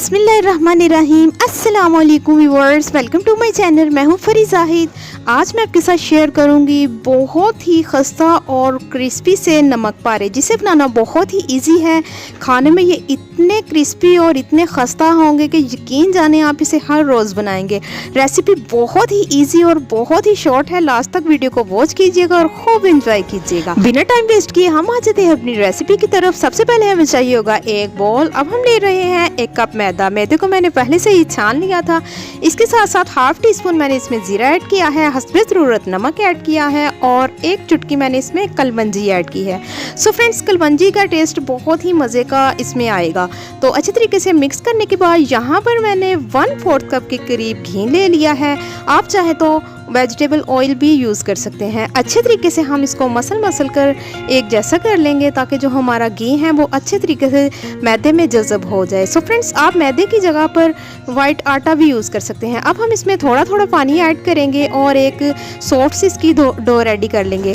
बिस्मिल्लाहिर्रहमानिर्रहीम। अस्सलाम वालेकुम viewers, welcome to my channel. मैं हूँ फरी जाहिद। आज मैं आपके साथ शेयर करूँगी बहुत ही खस्ता और क्रिस्पी से नमक पारे, जिसे बनाना बहुत ही इजी है। खाने में ये इतने क्रिस्पी और इतने खस्ता होंगे कि यकीन जाने आप इसे हर रोज़ बनाएंगे। रेसिपी बहुत ही इजी और बहुत ही शॉर्ट है। लास्ट तक वीडियो को वॉच कीजिएगा और खूब इंजॉय कीजिएगा। बिना टाइम वेस्ट किए हम आ जाते हैं अपनी रेसिपी की तरफ। सबसे पहले हमें चाहिए होगा एक बॉल। अब हम ले रहे हैं 1 कप मैदा। मैदे को मैंने पहले से ही छान लिया था। इसके साथ साथ हाफ टी स्पून मैंने इसमें जीरा ऐड किया है, हस्बे ज़रूरत नमक ऐड किया है और 1 चुटकी मैंने इसमें कलवंजी ऐड की है। सो फ्रेंड्स, कलवंजी का टेस्ट बहुत ही मज़े का इसमें आएगा। तो अच्छे तरीके से मिक्स करने के बाद यहाँ पर मैंने 1/4 कप के करीब घी ले लिया है। आप चाहे तो वेजिटेबल ऑयल भी यूज़ कर सकते हैं। अच्छे तरीके से हम इसको मसल कर एक जैसा कर लेंगे ताकि जो हमारा घी है वो अच्छे तरीके से मैदे में जज़ब हो जाए। सो फ्रेंड्स, आप मैदे की जगह पर वाइट आटा भी यूज़ कर सकते हैं। अब हम इसमें थोड़ा थोड़ा पानी ऐड करेंगे और एक सॉफ्ट सी इसकी डो रेडी कर लेंगे।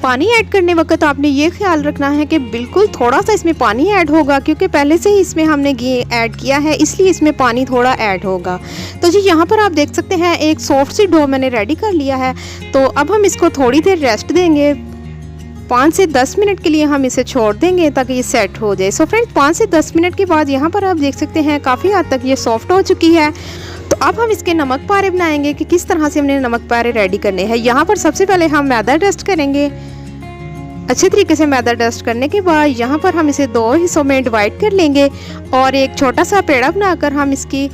पानी ऐड करने वक्त आपने ये ख्याल रखना है कि बिल्कुल थोड़ा सा इसमें पानी ऐड होगा, क्योंकि पहले से ही इसमें हमने घी ऐड किया है, इसलिए इसमें पानी थोड़ा ऐड होगा। तो जी यहाँ पर आप देख सकते हैं एक सॉफ्ट सी डो मैंने रेडी कर लिया है। तो अब हम इसको थोड़ी देर रेस्ट देंगे। 5 से 10 मिनट के लिए हम इसे छोड़ देंगे ताकि ये सेट हो जाए। सो फ्रेंड्स, 5 से 10 मिनट के बाद यहाँ पर आप देख सकते हैं काफ़ी हद तक ये सॉफ्ट हो चुकी है। तो अब हम इसके नमक पारे बनाएंगे कि किस तरह से हमने नमक पारे रेडी करने हैं। यहाँ पर सबसे पहले हम मैदा डस्ट करेंगे। अच्छे तरीके से मैदा डस्ट करने के बाद यहाँ पर हम इसे 2 हिस्सों में डिवाइड कर लेंगे और एक छोटा सा पेड़ा बनाकर हम इसकी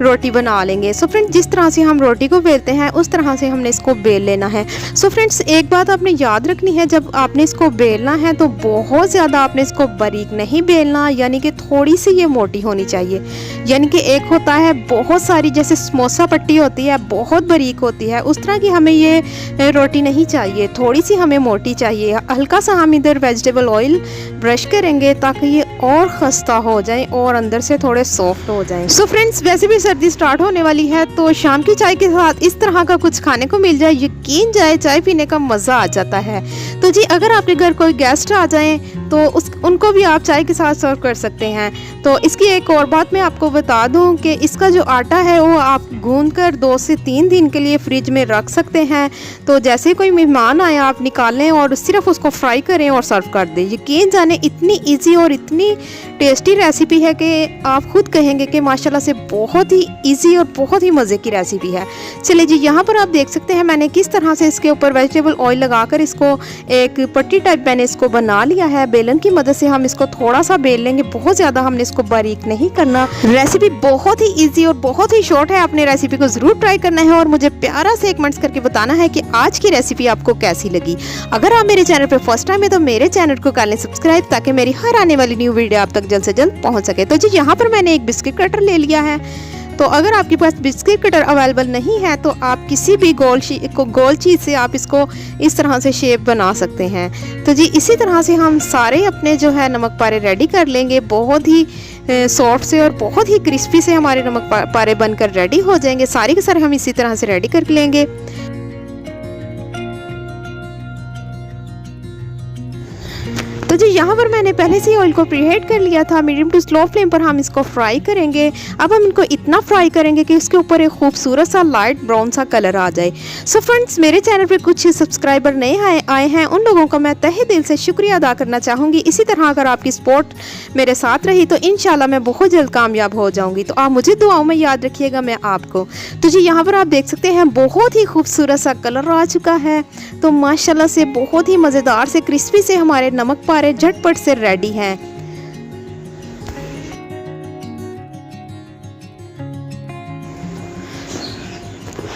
रोटी बना लेंगे। सो फ्रेंड्स, जिस तरह से हम रोटी को बेलते हैं उस तरह से हमने इसको बेल लेना है। सो फ्रेंड्स, एक बात आपने याद रखनी है, जब आपने इसको बेलना है तो बहुत ज़्यादा आपने इसको बारीक नहीं बेलना, यानी कि थोड़ी सी ये मोटी होनी चाहिए। यानी कि एक होता है बहुत सारी, जैसे समोसा पट्टी होती है, बहुत बारीक होती है, उस तरह की हमें ये रोटी नहीं चाहिए। थोड़ी सी हमें मोटी चाहिए। हल्का सा हम इधर वेजिटेबल ऑयल ब्रश करेंगे ताकि ये और खस्ता हो जाए और अंदर से थोड़े सॉफ्ट हो जाएं। सो फ्रेंड्स, वैसे भी सर्दी स्टार्ट होने वाली है, तो शाम की चाय के साथ इस तरह का कुछ खाने को मिल जाए, यकीन जाए चाय पीने का मज़ा आ जाता है। तो जी, अगर आपके घर कोई गेस्ट आ जाएं तो उनको भी आप चाय के साथ सर्व कर सकते हैं। तो इसकी एक और बात मैं आपको बता दूं कि इसका जो आटा है वो आप गूंद कर 2 से 3 दिन के लिए फ्रिज में रख सकते हैं। तो जैसे कोई मेहमान आए आप निकालें और सिर्फ उसको फ्राई करें और सर्व कर दें। यकीन जाने इतनी इजी और इतनी टेस्टी रेसिपी है कि आप खुद कहेंगे कि माशाल्लाह से बहुत ही इजी और बहुत ही मज़े की रेसिपी है। चलिए जी, यहाँ पर आप देख सकते हैं मैंने किस तरह से इसके ऊपर वेजिटेबल ऑयल लगाकर इसको एक पट्टी टाइप मैंने इसको बना लिया है। बेलन की मदद से हम इसको थोड़ा सा बेल लेंगे, बहुत ज़्यादा हमने इसको बारीक नहीं करना। रेसिपी बहुत ही इजी और बहुत ही शॉर्ट है। आपने रेसिपी को ज़रूर ट्राई करना है और मुझे प्यारा से कमेंट्स करके बताना है कि आज की रेसिपी आपको कैसी लगी। अगर आप मेरे चैनल पर फर्स्ट टाइम है तो मेरे चैनल को कर लें सब्सक्राइब, ताकि मेरी हर आने वाली न्यू वीडियो आप तक जल्द से जल्द पहुँच सके। तो जी, यहाँ पर मैंने एक बिस्किट कटर ले लिया है। तो अगर आपके पास बिस्किट कटर अवेलेबल नहीं है तो आप किसी भी गोल चीज़ से आप इसको इस तरह से शेप बना सकते हैं। तो जी, इसी तरह से हम सारे अपने जो है नमक पारे रेडी कर लेंगे। बहुत ही सॉफ्ट से और बहुत ही क्रिस्पी से हमारे नमक पारे बनकर रेडी हो जाएंगे। सारे के सारे हम इसी तरह से रेडी कर लेंगे। तो जी, यहाँ पर मैंने पहले से ही ऑयल को प्रीहीट कर लिया था। मीडियम टू स्लो फ्लेम पर हम इसको फ्राई करेंगे। अब हम इनको इतना फ्राई करेंगे कि इसके ऊपर एक खूबसूरत सा लाइट ब्राउन सा कलर आ जाए। सो फ्रेंड्स, मेरे चैनल पे कुछ सब्सक्राइबर नए आए हैं, उन लोगों का मैं तहे दिल से शुक्रिया अदा करना चाहूँगी। इसी तरह अगर आपकी सपोर्ट मेरे साथ रही तो इंशाल्लाह मैं बहुत जल्द कामयाब हो जाऊँगी। तो आप मुझे दुआओं में याद रखिएगा, मैं आपको। तो जी, यहाँ पर आप देख सकते हैं बहुत ही खूबसूरत सा कलर आ चुका है। तो माशाल्लाह से बहुत ही मज़ेदार से क्रिस्पी से हमारे नमक पारे झटपट से रेडी हैं।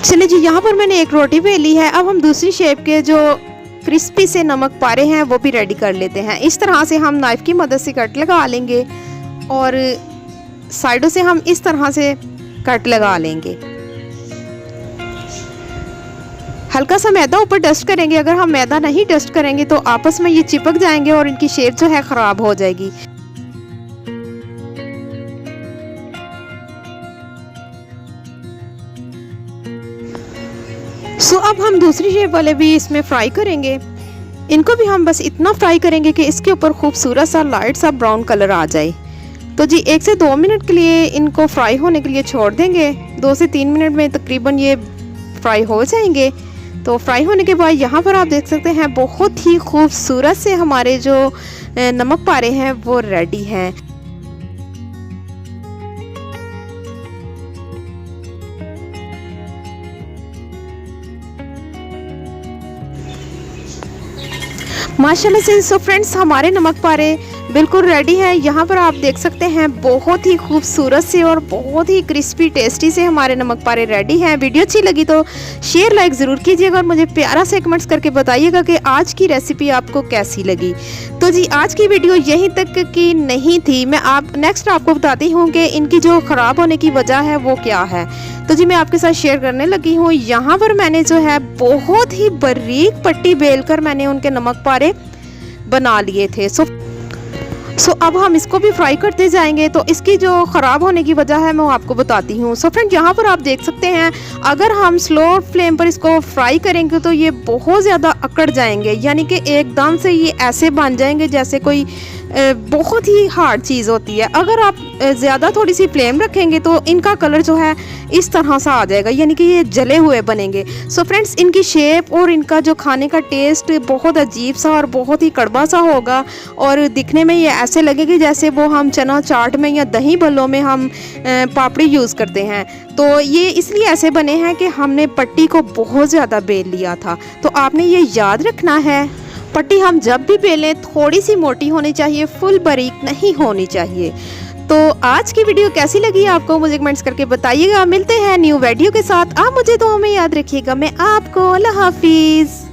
चलिए जी, यहाँ पर मैंने एक रोटी बेली है। अब हम दूसरी शेप के जो क्रिस्पी से नमक पारे हैं वो भी रेडी कर लेते हैं। इस तरह से हम नाइफ की मदद से कट लगा लेंगे और साइडों से हम इस तरह से कट लगा लेंगे। हल्का सा मैदा ऊपर डस्ट करेंगे। अगर हम मैदा नहीं डस्ट करेंगे तो आपस में ये चिपक जाएंगे और इनकी शेप जो है ख़राब हो जाएगी। सो अब हम दूसरी शेप वाले भी इसमें फ्राई करेंगे। इनको भी हम बस इतना फ्राई करेंगे कि इसके ऊपर खूबसूरत सा लाइट सा ब्राउन कलर आ जाए। तो जी 1 से 2 मिनट के लिए इनको फ्राई होने के लिए छोड़ देंगे। 2 से 3 मिनट में तकरीबन ये फ्राई हो जाएंगे। तो फ्राई होने के बाद यहाँ पर आप देख सकते हैं बहुत ही खूबसूरत से हमारे जो नमक पारे हैं वो रेडी हैं। माशाल्लाह से। सो फ्रेंड्स, हमारे नमक पारे बिल्कुल रेडी है। यहाँ पर आप देख सकते हैं बहुत ही खूबसूरत से और बहुत ही क्रिस्पी टेस्टी से हमारे नमक पारे रेडी हैं। वीडियो अच्छी लगी तो शेयर लाइक ज़रूर कीजिएगा और मुझे प्यारा से कमेंट्स करके बताइएगा कि आज की रेसिपी आपको कैसी लगी। तो जी आज की वीडियो यहीं तक की नहीं थी। मैं नेक्स्ट आपको बताती हूँ कि इनकी जो ख़राब होने की वजह है वो क्या है। तो जी मैं आपके साथ शेयर करने लगी हूँ। यहाँ पर मैंने जो है बहुत ही बारीक पट्टी बेलकर मैंने उनके नमक पारे बना लिए थे। सो अब हम इसको भी फ्राई करते जाएंगे। तो इसकी जो ख़राब होने की वजह है मैं आपको बताती हूँ। सो फ्रेंड, यहाँ पर आप देख सकते हैं अगर हम स्लो फ्लेम पर इसको फ्राई करेंगे तो ये बहुत ज़्यादा अकड़ जाएंगे, यानी कि एकदम से ये ऐसे बन जाएंगे जैसे कोई बहुत ही हार्ड चीज़ होती है। अगर आप ज़्यादा थोड़ी सी फ्लेम रखेंगे तो इनका कलर जो है इस तरह सा आ जाएगा, यानी कि ये जले हुए बनेंगे। सो फ्रेंड्स, इनकी शेप और इनका जो खाने का टेस्ट बहुत अजीब सा और बहुत ही कड़वा सा होगा और दिखने में ये ऐसे लगेगी जैसे वो हम चना चाट में या दही भल्लों में हम पापड़ी यूज़ करते हैं। तो ये इसलिए ऐसे बने हैं कि हमने पट्टी को बहुत ज़्यादा बेल लिया था। तो आपने ये याद रखना है, पट्टी हम जब भी बेलें थोड़ी सी मोटी होनी चाहिए, फुल बारीक नहीं होनी चाहिए। तो आज की वीडियो कैसी लगी आपको मुझे कमेंट्स करके बताइएगा। मिलते हैं न्यू वीडियो के साथ। आप मुझे दुआ में याद रखिएगा। मैं आपको अल्लाह हाफिज़।